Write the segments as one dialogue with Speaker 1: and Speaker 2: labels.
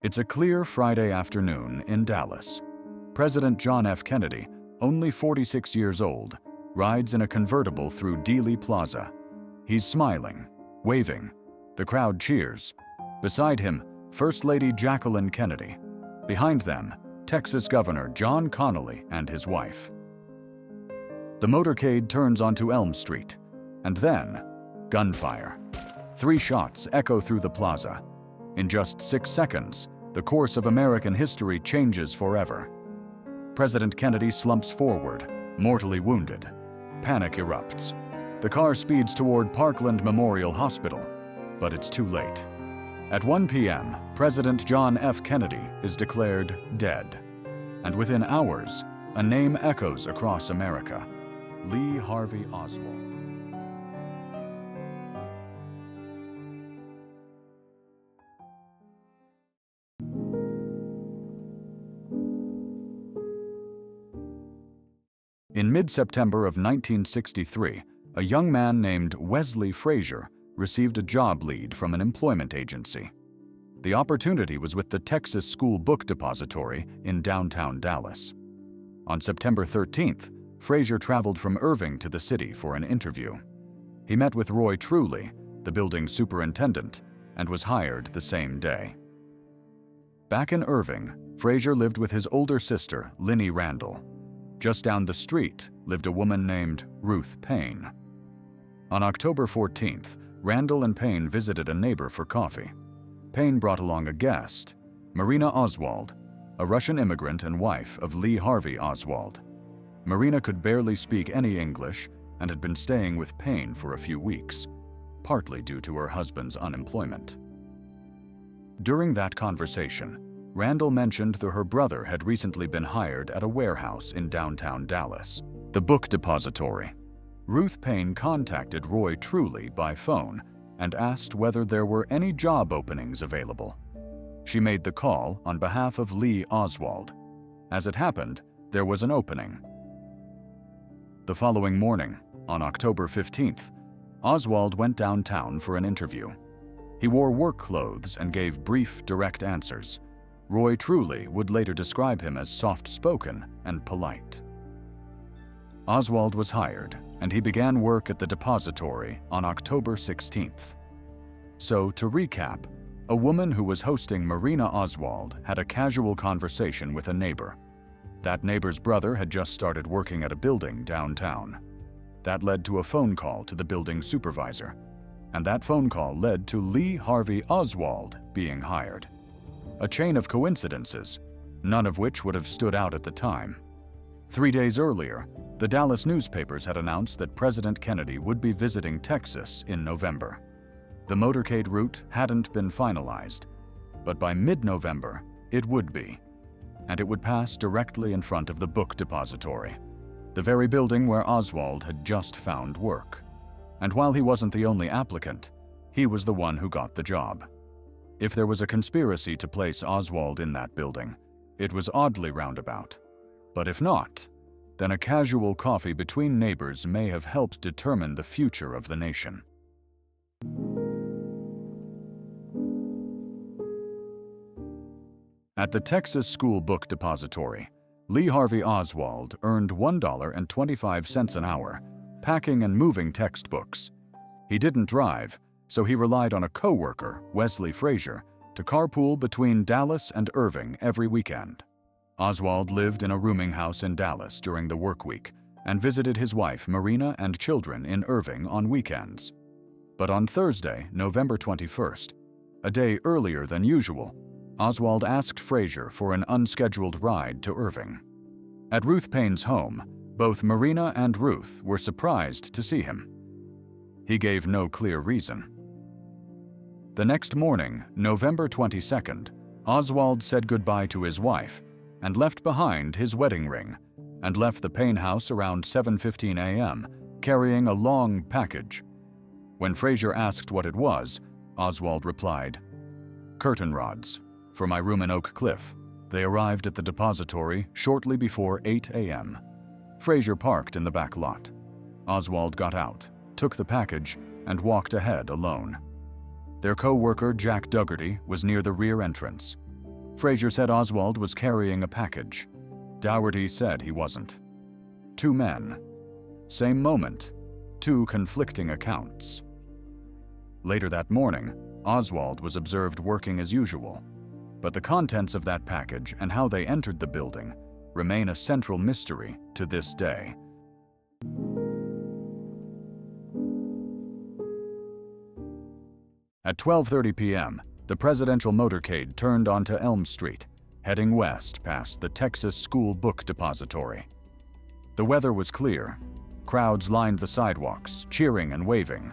Speaker 1: It's a clear Friday afternoon in Dallas. President John F. Kennedy, only 46 years old, rides in a convertible through Dealey Plaza. He's smiling, waving. The crowd cheers. Beside him, First Lady Jacqueline Kennedy. Behind them, Texas Governor John Connally and his wife. The motorcade turns onto Elm Street, and then, gunfire. 3 shots echo through the plaza. In just 6 seconds, the course of American history changes forever. President Kennedy slumps forward, mortally wounded. Panic erupts. The car speeds toward Parkland Memorial Hospital, but it's too late. At 1 p.m., President John F. Kennedy is declared dead. And within hours, a name echoes across America: Lee Harvey Oswald. In mid-September of 1963, a young man named Wesley Frazier received a job lead from an employment agency. The opportunity was with the Texas School Book Depository in downtown Dallas. On September 13th, Frazier traveled from Irving to the city for an interview. He met with Roy Truly, the building superintendent, and was hired the same day. Back in Irving, Frazier lived with his older sister, Linnie Randall. Just down the street lived a woman named Ruth Payne. On October 14th, Randall and Payne visited a neighbor for coffee. Payne brought along a guest, Marina Oswald, a Russian immigrant and wife of Lee Harvey Oswald. Marina could barely speak any English and had been staying with Payne for a few weeks, partly due to her husband's unemployment. During that conversation, Randall mentioned that her brother had recently been hired at a warehouse in downtown Dallas, the Book Depository. Ruth Payne contacted Roy Truly by phone and asked whether there were any job openings available. She made the call on behalf of Lee Oswald. As it happened, there was an opening. The following morning, on October 15th, Oswald went downtown for an interview. He wore work clothes and gave brief, direct answers. Roy Truly would later describe him as soft-spoken and polite. Oswald was hired, and he began work at the depository on October 16th. So, to recap, a woman who was hosting Marina Oswald had a casual conversation with a neighbor. That neighbor's brother had just started working at a building downtown. That led to a phone call to the building supervisor, and that phone call led to Lee Harvey Oswald being hired. A chain of coincidences, none of which would have stood out at the time. 3 days earlier, the Dallas newspapers had announced that President Kennedy would be visiting Texas in November. The motorcade route hadn't been finalized, but by mid-November, it would be. And it would pass directly in front of the Book Depository, the very building where Oswald had just found work. And while he wasn't the only applicant, he was the one who got the job. If there was a conspiracy to place Oswald in that building, it was oddly roundabout. But if not, then a casual coffee between neighbors may have helped determine the future of the nation. At the Texas School Book Depository, Lee Harvey Oswald earned $1.25 an hour, packing and moving textbooks. He didn't drive, so he relied on a co-worker, Wesley Frazier, to carpool between Dallas and Irving every weekend. Oswald lived in a rooming house in Dallas during the work week and visited his wife Marina and children in Irving on weekends. But on Thursday, November 21st, a day earlier than usual, Oswald asked Frazier for an unscheduled ride to Irving. At Ruth Payne's home, both Marina and Ruth were surprised to see him. He gave no clear reason. The next morning, November 22nd, Oswald said goodbye to his wife and left behind his wedding ring and left the Payne house around 7:15 a.m., carrying a long package. When Frazier asked what it was, Oswald replied, "Curtain rods, for my room in Oak Cliff. They arrived at the depository shortly before 8 a.m. Frazier parked in the back lot. Oswald got out, took the package, and walked ahead alone. Their co-worker, Jack Dougherty, was near the rear entrance. Frazier said Oswald was carrying a package. Dougherty said he wasn't. Two men. Same moment. Two conflicting accounts. Later that morning, Oswald was observed working as usual, but the contents of that package and how they entered the building remain a central mystery to this day. At 12:30 p.m., the presidential motorcade turned onto Elm Street, heading west past the Texas School Book Depository. The weather was clear. Crowds lined the sidewalks, cheering and waving.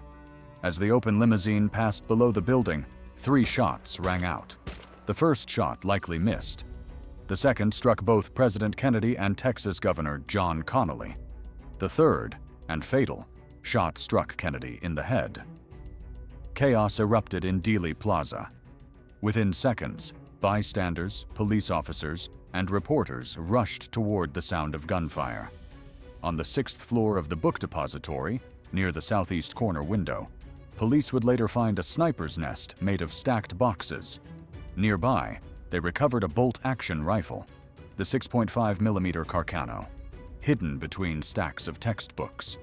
Speaker 1: As the open limousine passed below the building, 3 shots rang out. The first shot likely missed. The second struck both President Kennedy and Texas Governor John Connally. The third, and fatal, shot struck Kennedy in the head. Chaos erupted in Dealey Plaza. Within seconds, bystanders, police officers, and reporters rushed toward the sound of gunfire. On the 6th floor of the book depository, near the southeast corner window, police would later find a sniper's nest made of stacked boxes. Nearby, they recovered a bolt-action rifle, the 6.5mm Carcano, hidden between stacks of textbooks.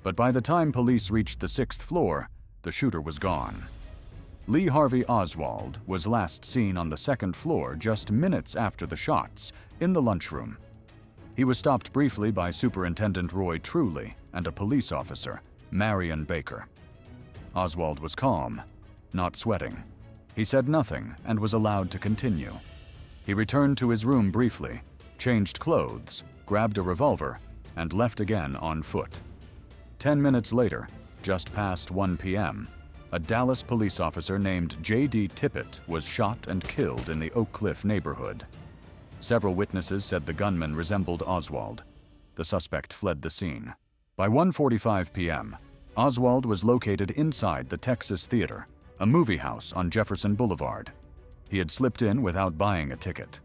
Speaker 1: But by the time police reached the 6th floor, the shooter was gone. Lee Harvey Oswald was last seen on the 2nd floor just minutes after the shots, in the lunchroom. He was stopped briefly by Superintendent Roy Truly and a police officer, Marion Baker. Oswald was calm, not sweating. He said nothing and was allowed to continue. He returned to his room briefly, changed clothes, grabbed a revolver, and left again on foot. 10 minutes later, just past 1 p.m., a Dallas police officer named J.D. Tippit was shot and killed in the Oak Cliff neighborhood. Several witnesses said the gunman resembled Oswald. The suspect fled the scene. By 1:45 p.m., Oswald was located inside the Texas Theater, a movie house on Jefferson Boulevard. He had slipped in without buying a ticket.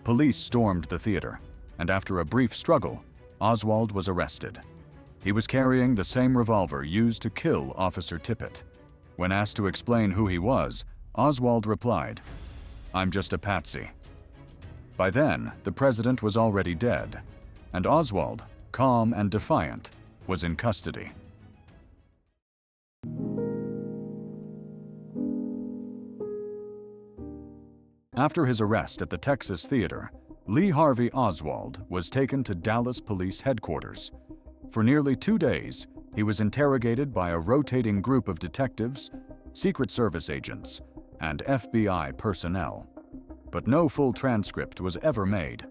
Speaker 1: Police stormed the theater, and after a brief struggle, Oswald was arrested. He was carrying the same revolver used to kill Officer Tippit. When asked to explain who he was, Oswald replied, "I'm just a patsy." By then, the president was already dead, and Oswald, calm and defiant, was in custody. After his arrest at the Texas Theater, Lee Harvey Oswald was taken to Dallas Police Headquarters. For nearly 2 days, he was interrogated by a rotating group of detectives, Secret Service agents, and FBI personnel. But no full transcript was ever made.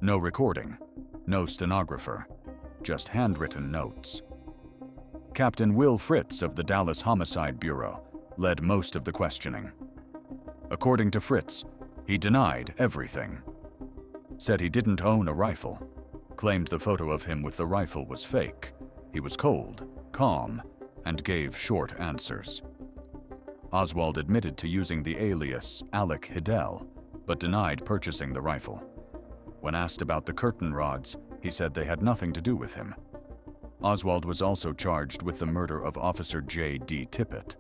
Speaker 1: No recording, no stenographer, just handwritten notes. Captain Will Fritz of the Dallas Homicide Bureau led most of the questioning. According to Fritz, he denied everything. Said he didn't own a rifle. Claimed the photo of him with the rifle was fake. He was cold, calm, and gave short answers. Oswald admitted to using the alias Alec Hidell, but denied purchasing the rifle. When asked about the curtain rods, he said they had nothing to do with him. Oswald was also charged with the murder of Officer J.D. Tippit,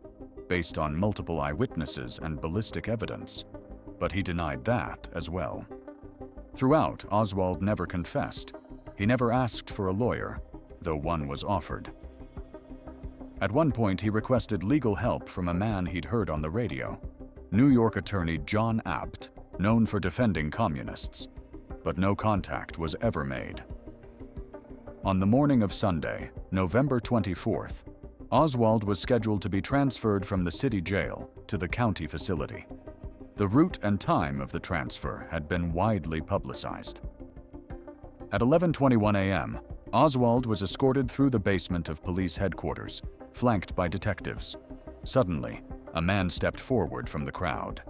Speaker 1: based on multiple eyewitnesses and ballistic evidence, but he denied that as well. Throughout, Oswald never confessed. He never asked for a lawyer, though one was offered. At one point, he requested legal help from a man he'd heard on the radio, New York attorney John Abt, known for defending communists, but no contact was ever made. On the morning of Sunday, November 24th, Oswald was scheduled to be transferred from the city jail to the county facility. The route and time of the transfer had been widely publicized. At 11:21 a.m., Oswald was escorted through the basement of police headquarters, flanked by detectives. Suddenly, a man stepped forward from the crowd.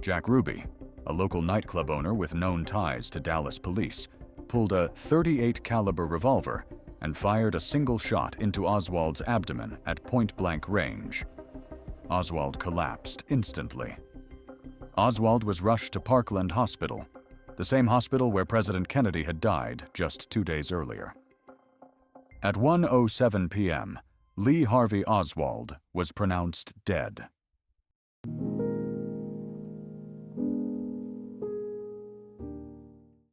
Speaker 1: Jack Ruby, a local nightclub owner with known ties to Dallas police, pulled a .38 caliber revolver and fired a single shot into Oswald's abdomen at point-blank range. Oswald collapsed instantly. Oswald was rushed to Parkland Hospital, the same hospital where President Kennedy had died just 2 days earlier. At 1:07 p.m., Lee Harvey Oswald was pronounced dead.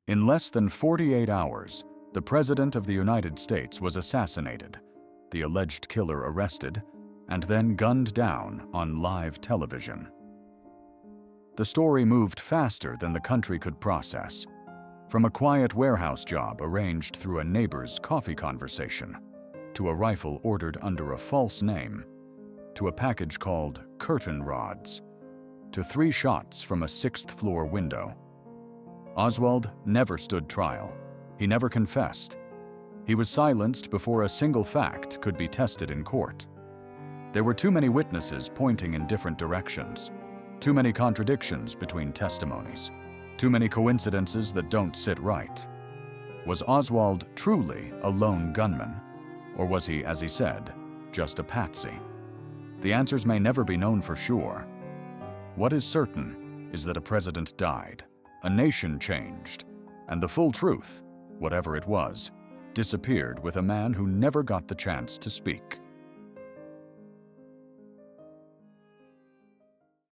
Speaker 1: In less than 48 hours, the President of the United States was assassinated, the alleged killer arrested, and then gunned down on live television. The story moved faster than the country could process. From a quiet warehouse job arranged through a neighbor's coffee conversation, to a rifle ordered under a false name, to a package called curtain rods, to 3 shots from a 6th-floor window. Oswald never stood trial. He never confessed. He was silenced before a single fact could be tested in court. There were too many witnesses pointing in different directions, too many contradictions between testimonies, too many coincidences that don't sit right. Was Oswald truly a lone gunman, or was he, as he said, just a patsy? The answers may never be known for sure. What is certain is that a president died, a nation changed, and the full truth, whatever it was, disappeared with a man who never got the chance to speak.